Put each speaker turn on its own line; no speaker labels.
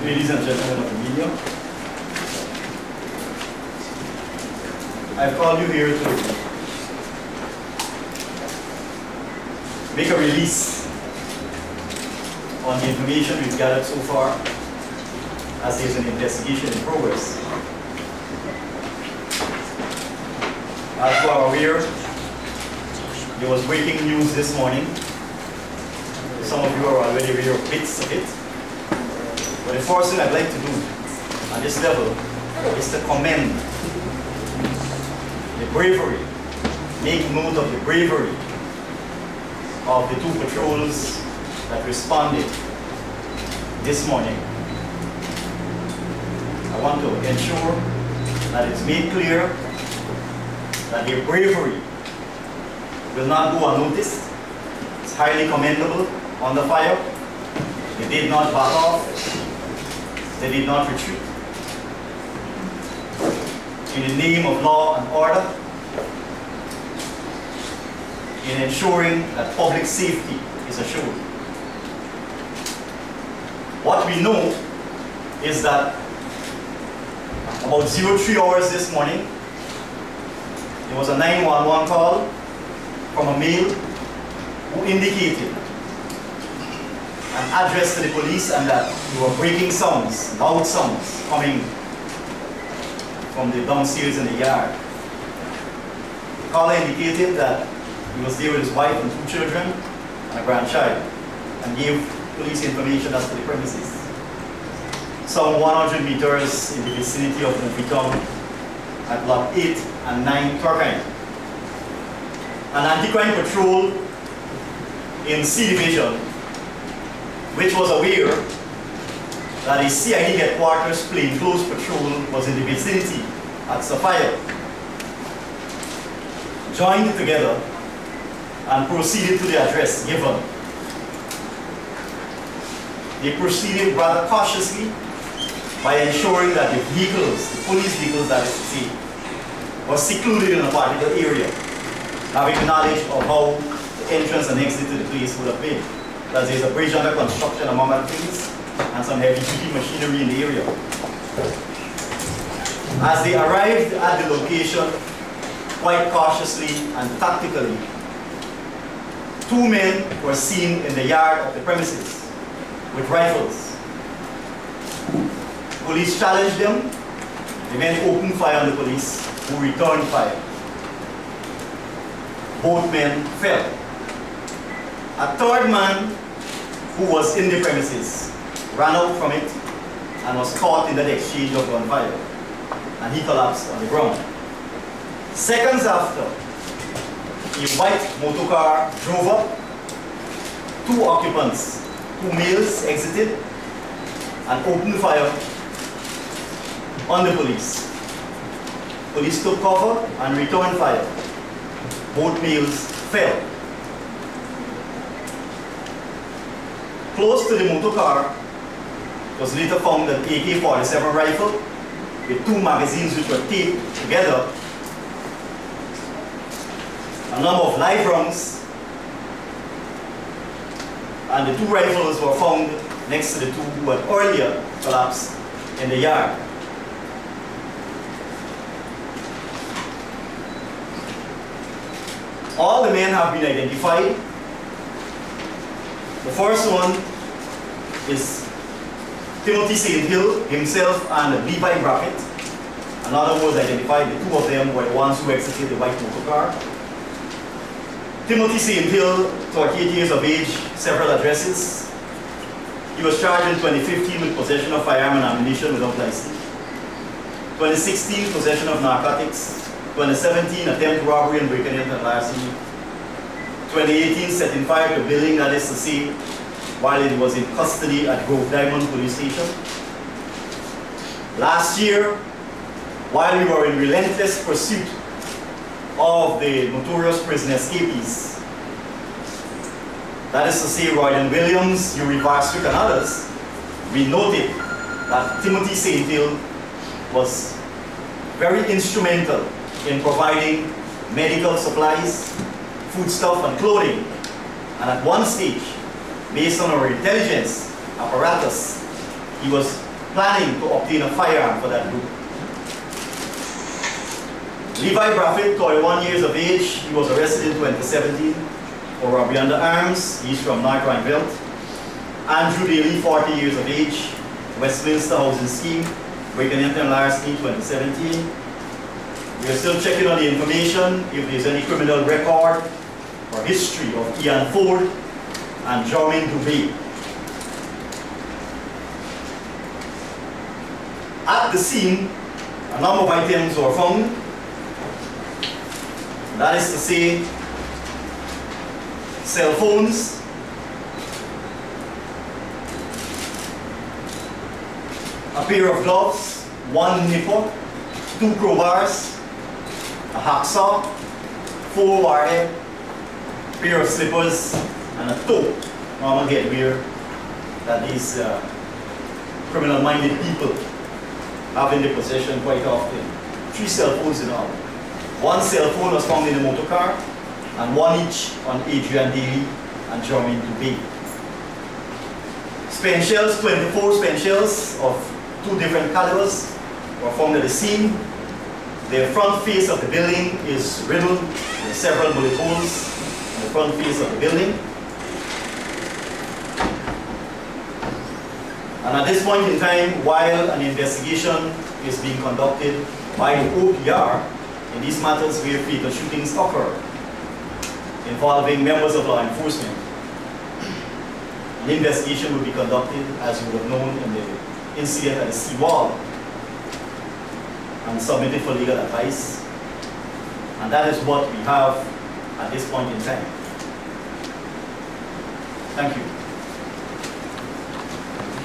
Ladies and gentlemen of the media, I've called you here to make a release on the information we've gathered so far, as there's an investigation in progress. As you are aware, there was breaking news this morning. Some of you are already aware of bits of it. But the first thing I'd like to do at this level is to commend the bravery, make note of the bravery of the two patrols that responded this morning. I want to ensure that it's made clear that their bravery will not go unnoticed. It's highly commendable on the fire. They did not back off. They did not retreat. In the name of law and order, in ensuring that public safety is assured. What we know is that about 03 hours this morning, there was a 911 call from a male who indicated an address to the police and that we were breaking sounds, loud sounds, coming from the downstairs in the yard. The caller indicated that he was there with his wife and 2 children and a grandchild, and gave police information as to the premises. Some 100 meters in the vicinity of Mufitong at Block 8 and 9 Turkine. An anti-crime patrol in C Division, which was aware that a CID headquarters plainclothes patrol was in the vicinity at Sapphire, joined together and proceeded to the address given. They proceeded rather cautiously by ensuring that the vehicles, the police vehicles that is to say, were secluded in a particular area, having knowledge of how the entrance and exit to the place would have been. That there's a bridge under construction among other things, and some heavy-duty machinery in the area. As they arrived at the location, quite cautiously and tactically, 2 men were seen in the yard of the premises with rifles. Police challenged them. The men opened fire on the police, who returned fire. Both men fell. A 3rd man who was in the premises ran out from it and was caught in that exchange of gunfire, and he collapsed on the ground. Seconds after, a white motor car drove up. 2 occupants, 2 males, exited and opened fire on the police. Police took cover and returned fire. Both males fell. Close to the motor car was later found an AK-47 rifle with 2 magazines which were taped together, a number of live rounds, and the 2 rifles were found next to the 2 who had earlier collapsed in the yard. All the men have been identified. The first one is Timothy St. Hill himself and Levi Brackett. Another was identified. The 2 of them were the ones who exited the white motor car. Timothy St. Hill, 38 years of age, several addresses. He was charged in 2015 with possession of firearm and ammunition without license. 2016, possession of narcotics. 2017, attempt robbery and breaking and larceny. 2018, setting fire to a building, that is to say, while it was in custody at Grove Diamond Police Station. Last year, while we were in relentless pursuit of the notorious prison escapees, that is to say, Royden Williams, Yuri Varswick, and others, we noted that Timothy St. Hill was very instrumental in providing medical supplies, foodstuff, and clothing. And at one stage, based on our intelligence apparatus, he was planning to obtain a firearm for that group. Levi Braffett, 21 years of age, he was arrested in 2017 for robbery under arms. He's from North Rhineville. Andrew Daly, 40 years of age, Westminster Housing Scheme, breaking into and larceny, 2017. We are still checking on the information if there's any criminal record or history of Ian Ford and Jermaine Dubé. At the scene, a number of items were found. That is to say, cell phones, a pair of gloves, one nipper, 2 crowbars, a hacksaw, 4 warhead, pair of slippers, and a toe, normal headwear that these criminal-minded people have in their possession quite often. 3 cell phones in all. 1 cell phone was found in the motor car, and 1 each on Adrian Daly and Jermaine Dubé. Spent shells, 24 spent shells of 2 different calibers were found at the scene. The front face of the building is riddled with several bullet holes in the front face of the building. And at this point in time, while an investigation is being conducted by the OPR in these matters where fatal shootings occur involving members of law enforcement, an investigation will be conducted, as you would have known, in the incident at the seawall and submitted for legal advice. And that is what we have at this point in time. Thank you.